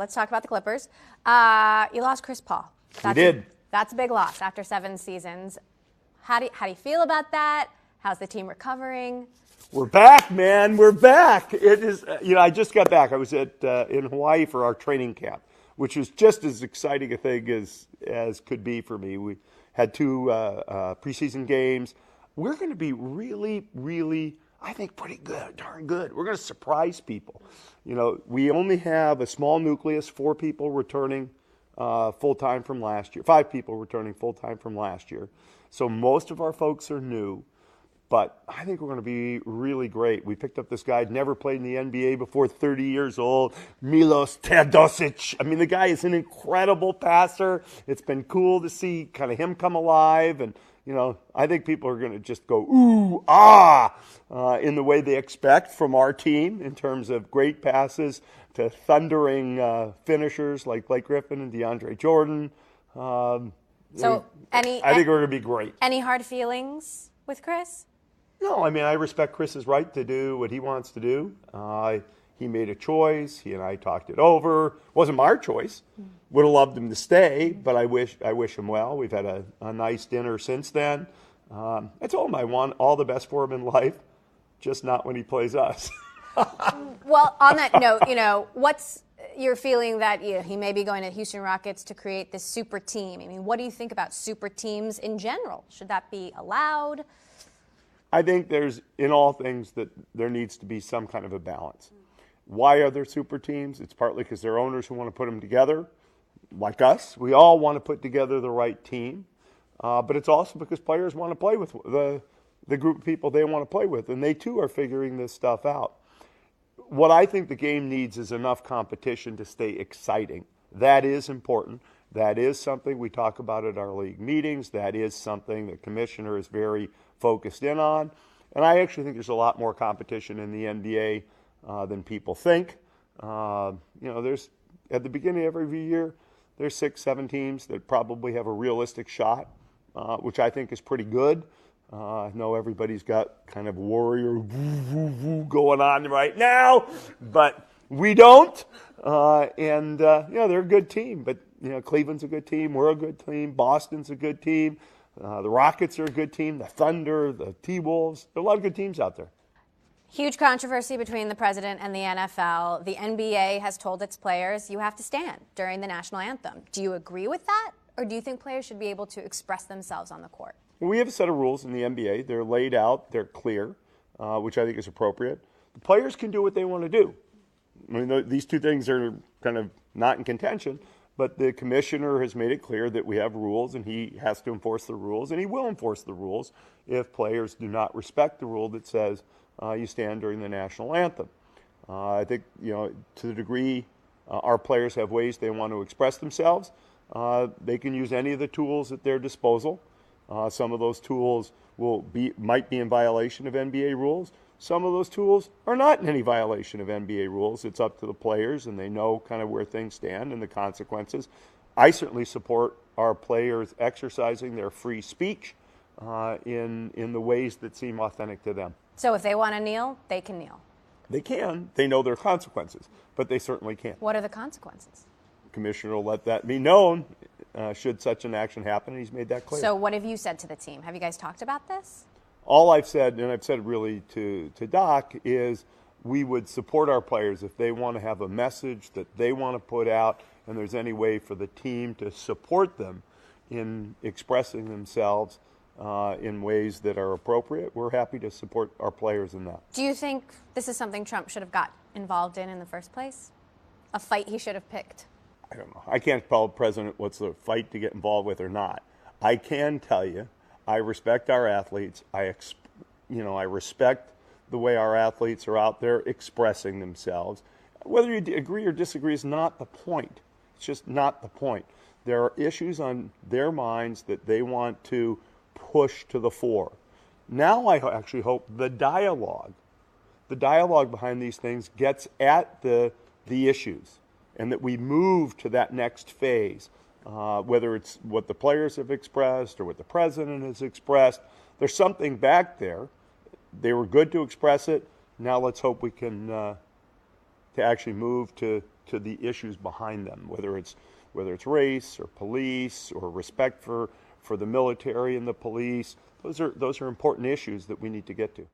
let's talk about the Clippers. You lost Chris Paul. We did. That's a big loss after 7 seasons. How do you feel about that? How's the team recovering? We're back, man. We're back. It is. I just got back. I was in Hawaii for our training camp, which was just as exciting a thing as could be for me. We had 2 preseason games. We're going to be really, really, I think, pretty good, darn good. We're going to surprise people. We only have a small nucleus, 4 people returning full-time from last year, 5 people returning full-time from last year. So most of our folks are new, but I think we're going to be really great. We picked up this guy who'd never played in the NBA before, 30 years old, Milos Teodosic. I mean, the guy is an incredible passer. It's been cool to see kind of him come alive, and I think people are going to just go, ooh, ah, in the way they expect from our team in terms of great passes to thundering finishers like Blake Griffin and DeAndre Jordan. I think we're going to be great. Any hard feelings with Chris? No, I mean, I respect Chris's right to do what he wants to do. He made a choice. He and I talked it over. It wasn't our choice. Would have loved him to stay, but I wish him well. We've had a nice dinner since then. I told him I want all the best for him in life, just not when he plays us. Well, on that note, what's your feeling that he may be going to Houston Rockets to create this super team? I mean, what do you think about super teams in general? Should that be allowed? I think there's, in all things, that there needs to be some kind of a balance. Why are there super teams? It's partly because there are owners who want to put them together, like us. We all want to put together the right team. But it's also because players want to play with the group of people they want to play with, and they too are figuring this stuff out. What I think the game needs is enough competition to stay exciting. That is important. That is something we talk about at our league meetings. That is something the commissioner is very focused in on. And I actually think there's a lot more competition in the NBA than people think. There's at the beginning of every year, there's 6-7 teams that probably have a realistic shot, which I think is pretty good. I know everybody's got kind of warrior going on right now, but we don't. They're a good team. But Cleveland's a good team. We're a good team. Boston's a good team. The Rockets are a good team. The Thunder, the T-Wolves. There are a lot of good teams out there. Huge controversy between the president and the NFL. The NBA has told its players you have to stand during the national anthem. Do you agree with that, or do you think players should be able to express themselves on the court? We have a set of rules in the NBA. They're laid out. They're clear, which I think is appropriate. The players can do what they want to do. I mean, these two things are kind of not in contention, but the commissioner has made it clear that we have rules, and he has to enforce the rules, and he will enforce the rules if players do not respect the rule that says you stand during the national anthem. I think, to the degree our players have ways they want to express themselves, they can use any of the tools at their disposal. Some of those tools might be in violation of NBA rules. Some of those tools are not in any violation of NBA rules. It's up to the players, and they know kind of where things stand and the consequences. I certainly support our players exercising their free speech in the ways that seem authentic to them. So if they want to kneel, they can kneel? They can. They know their consequences, but they certainly can. What are the consequences? The commissioner will let that be known should such an action happen, and he's made that clear. So what have you said to the team? Have you guys talked about this? All I've said, and I've said really to Doc, is we would support our players if they want to have a message that they want to put out, and there's any way for the team to support them in expressing themselves in ways that are appropriate. We're happy to support our players in that. Do you think this is something Trump should have got involved in the first place? A fight he should have picked? I don't know. I can't tell the president what's the fight to get involved with or not. I can tell you, I respect our athletes. I respect the way our athletes are out there expressing themselves. Whether you agree or disagree is not the point. It's just not the point. There are issues on their minds that they want to push to the fore. Now I actually hope the dialogue behind these things gets at the issues, and that we move to that next phase, whether it's what the players have expressed or what the president has expressed. There's something back there. They were good to express it. Now let's hope we can to actually move to to the issues behind them, whether it's race or police or respect for the military and the police. Those are important issues that we need to get to.